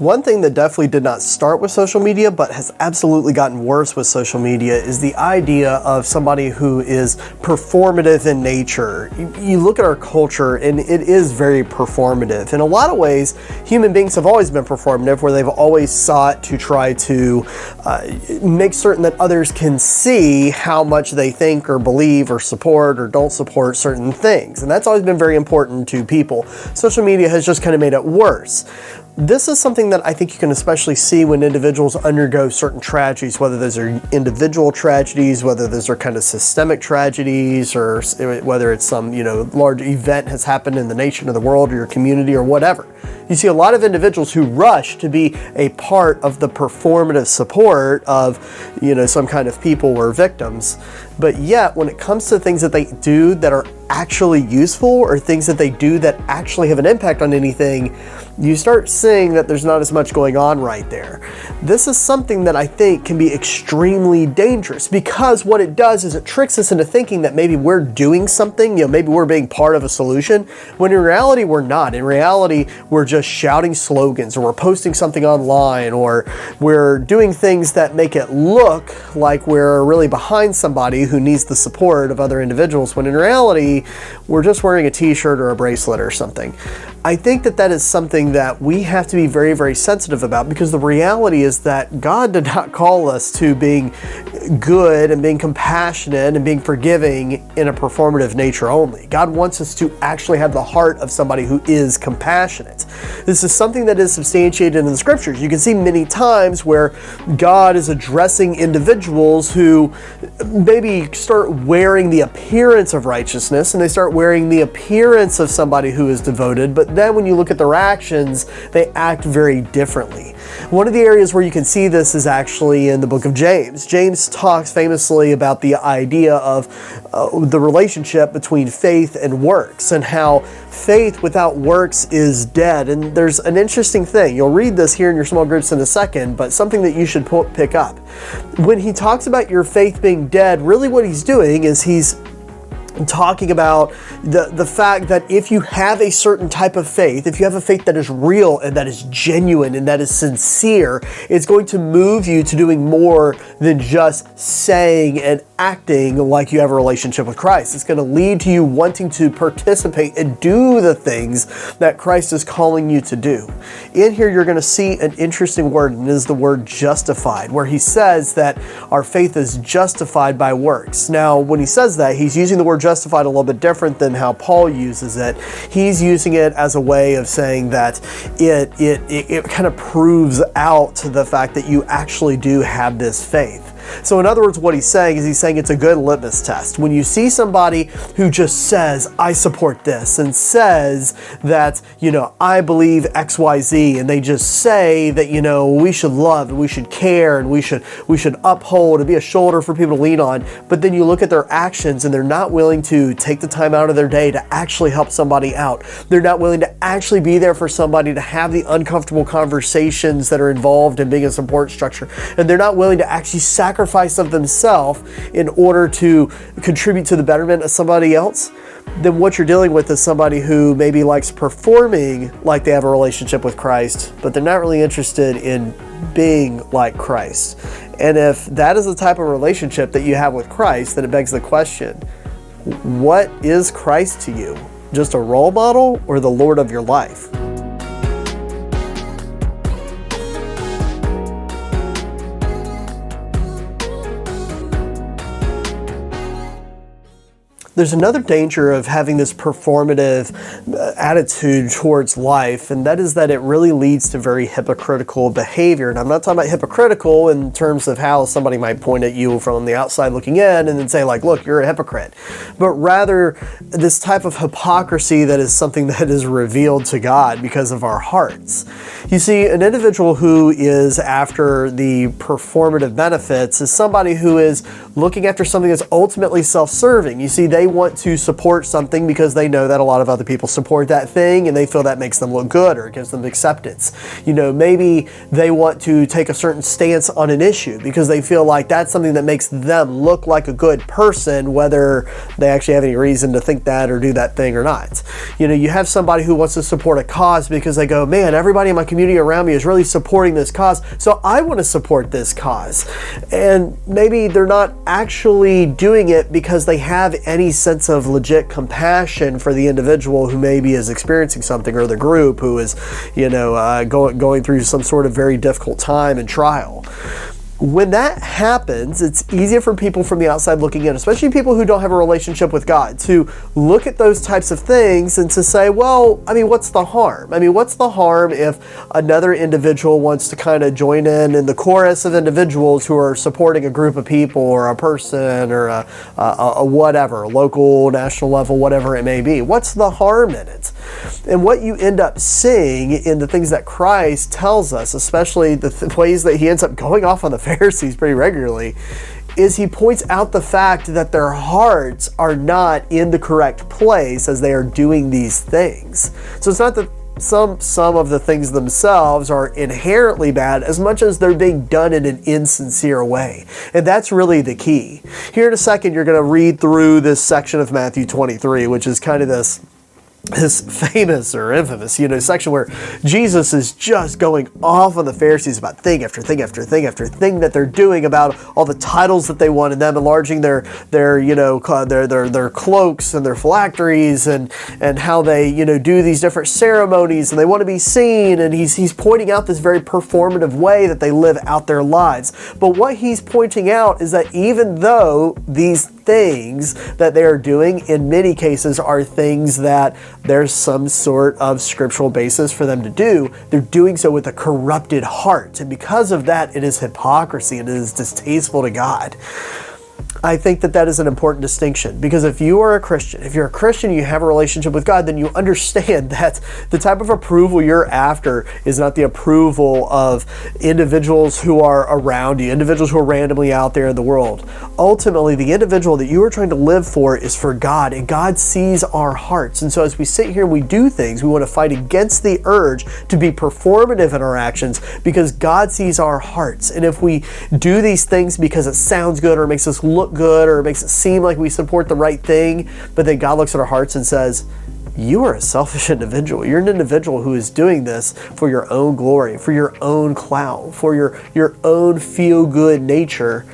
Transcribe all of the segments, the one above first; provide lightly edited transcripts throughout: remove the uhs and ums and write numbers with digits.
One thing that definitely did not start with social media, but has absolutely gotten worse with social media, is the idea of somebody who is performative in nature. You look at our culture, and it is very performative. In a lot of ways, human beings have always been performative, where they've always sought to try to make certain that others can see how much they think or believe or support or don't support certain things. And that's always been very important to people. Social media has just kind of made it worse. This is something that I think you can especially see when individuals undergo certain tragedies, whether those are individual tragedies, whether those are kind of systemic tragedies, or whether it's some, large event has happened in the nation or the world or your community or whatever. You see a lot of individuals who rush to be a part of the performative support of, some kind of people or victims. But yet, when it comes to things that they do that are actually useful, or things that they do that actually have an impact on anything, you start seeing that there's not as much going on right there. This is something that I think can be extremely dangerous, because what it does is it tricks us into thinking that maybe we're doing something, maybe we're being part of a solution, when in reality we're not. In reality, we're just shouting slogans, or we're posting something online, or we're doing things that make it look like we're really behind somebody who needs the support of other individuals, when in reality, we're just wearing a t-shirt or a bracelet or something. I think that that is something that we have to be very, very sensitive about, because the reality is that God did not call us to being good and being compassionate and being forgiving in a performative nature only. God wants us to actually have the heart of somebody who is compassionate. This is something that is substantiated in the scriptures. You can see many times where God is addressing individuals who maybe start wearing the appearance of righteousness, and they start wearing the appearance of somebody who is devoted, but then when you look at their actions, they act very differently. One of the areas where you can see this is actually in the book of James. James talks famously about the idea of the relationship between faith and works, and how faith without works is dead. And there's an interesting thing. You'll read this here in your small groups in a second, but something that you should pick up. When he talks about your faith being dead, really what he's doing is he's talking about the fact that if you have a certain type of faith, if you have a faith that is real and that is genuine and that is sincere, it's going to move you to doing more than just saying and acting like you have a relationship with Christ. It's going to lead to you wanting to participate and do the things that Christ is calling you to do. In here, you're going to see an interesting word, and it is the word justified, where he says that our faith is justified by works. Now, when he says that, he's using the word justified a little bit different than how Paul uses it. He's using it as a way of saying that it kind of proves out the fact that you actually do have this faith. So in other words, what he's saying it's a good litmus test. When you see somebody who just says, I support this, and says that, I believe XYZ, and they just say that, we should love and we should care and we should uphold and be a shoulder for people to lean on, but then you look at their actions and they're not willing to take the time out of their day to actually help somebody out. They're not willing to actually be there for somebody, to have the uncomfortable conversations that are involved in being a support structure, and they're not willing to actually sacrifice of themselves in order to contribute to the betterment of somebody else, then what you're dealing with is somebody who maybe likes performing like they have a relationship with Christ, but they're not really interested in being like Christ. And if that is the type of relationship that you have with Christ, then it begs the question, what is Christ to you? Just a role model or the Lord of your life? There's another danger of having this performative attitude towards life, and that is that it really leads to very hypocritical behavior. And I'm not talking about hypocritical in terms of how somebody might point at you from the outside looking in and then say, like, look, you're a hypocrite. But rather, this type of hypocrisy that is something that is revealed to God because of our hearts. You see, an individual who is after the performative benefits is somebody who is looking after something that's ultimately self-serving. You see, they they want to support something because they know that a lot of other people support that thing and they feel that makes them look good or gives them acceptance. Maybe they want to take a certain stance on an issue because they feel like that's something that makes them look like a good person, whether they actually have any reason to think that or do that thing or not. You have somebody who wants to support a cause because they go, man, everybody in my community around me is really supporting this cause, so I want to support this cause. And maybe they're not actually doing it because they have any sense of legit compassion for the individual who maybe is experiencing something, or the group who is, going through some sort of very difficult time and trial. When that happens, it's easier for people from the outside looking in, especially people who don't have a relationship with God, to look at those types of things and to say, well, what's the harm? What's the harm if another individual wants to kind of join in the chorus of individuals who are supporting a group of people or a person or a whatever, local, national level, whatever it may be? What's the harm in it? And what you end up seeing in the things that Christ tells us, especially the ways that he ends up going off on the Pharisees pretty regularly, is he points out the fact that their hearts are not in the correct place as they are doing these things. So it's not that some of the things themselves are inherently bad as much as they're being done in an insincere way. And that's really the key. Here in a second, you're going to read through this section of Matthew 23, which is kind of this famous or infamous, section where Jesus is just going off on the Pharisees about thing after thing after thing after thing that they're doing, about all the titles that they want, and them enlarging their cloaks and their phylacteries, and how they do these different ceremonies, and they want to be seen, and he's pointing out this very performative way that they live out their lives. But what he's pointing out is that even though these things that they are doing in many cases are things that there's some sort of scriptural basis for them to do, they're doing so with a corrupted heart. And because of that, it is hypocrisy and it is distasteful to God. I think that is an important distinction, because if you're a Christian, you have a relationship with God, then you understand that the type of approval you're after is not the approval of individuals who are around you, individuals who are randomly out there in the world. Ultimately, the individual that you are trying to live for is for God, and God sees our hearts. And so as we sit here and we do things, we want to fight against the urge to be performative in our actions, because God sees our hearts. And if we do these things because it sounds good or it makes us look good or it makes it seem like we support the right thing, but then God looks at our hearts and says, you are a selfish individual. You're an individual who is doing this for your own glory, for your own clout, for your own feel-good nature.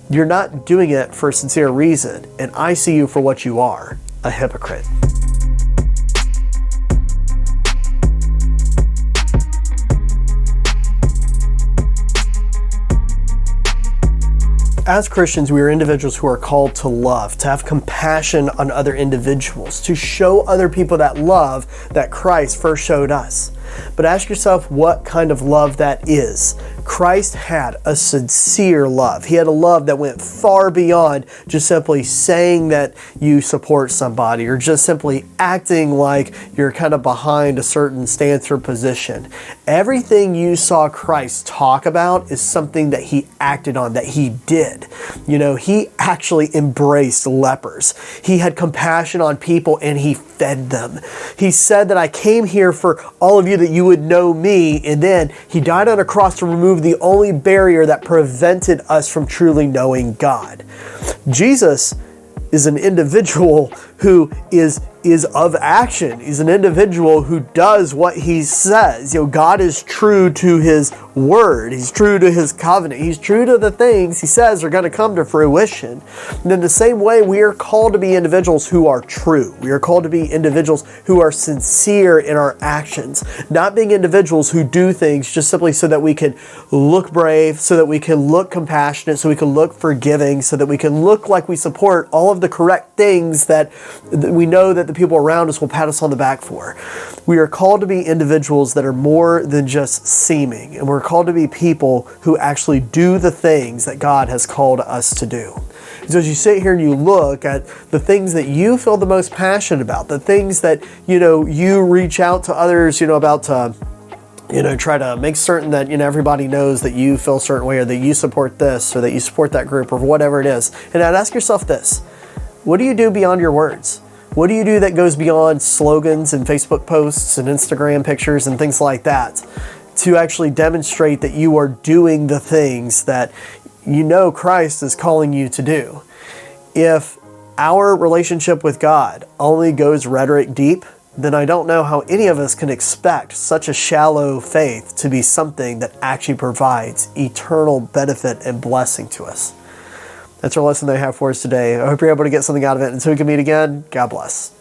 You're not doing it for a sincere reason, and I see you for what you are, a hypocrite. As Christians, we are individuals who are called to love, to have compassion on other individuals, to show other people that love that Christ first showed us. But ask yourself what kind of love that is. Christ had a sincere love. He had a love that went far beyond just simply saying that you support somebody or just simply acting like you're kind of behind a certain stance or position. Everything you saw Christ talk about is something that he acted on, that he did. He actually embraced lepers. He had compassion on people and he fed them. He said that I came here for all of you that you would know me, and then he died on a cross to remove the only barrier that prevented us from truly knowing God. Jesus is an individual who is of action. He's an individual who does what he says. God is true to his word. He's true to his covenant. He's true to the things he says are going to come to fruition. And in the same way, we are called to be individuals who are true. We are called to be individuals who are sincere in our actions, not being individuals who do things just simply so that we can look brave, so that we can look compassionate, so we can look forgiving, so that we can look like we support all of the correct things that we know that the people around us will pat us on the back for. We are called to be individuals that are more than just seeming, and we're called to be people who actually do the things that God has called us to do. So as you sit here and you look at the things that you feel the most passionate about, the things that you reach out to others about to try to make certain that everybody knows that you feel a certain way, or that you support this, or that you support that group, or whatever it is. And I'd ask yourself this: What do you do beyond your words? What do you do that goes beyond slogans and Facebook posts and Instagram pictures and things like that to actually demonstrate that you are doing the things that you know Christ is calling you to do? If our relationship with God only goes rhetoric deep, then I don't know how any of us can expect such a shallow faith to be something that actually provides eternal benefit and blessing to us. That's our lesson that I have for us today. I hope you're able to get something out of it. Until we can meet again, God bless.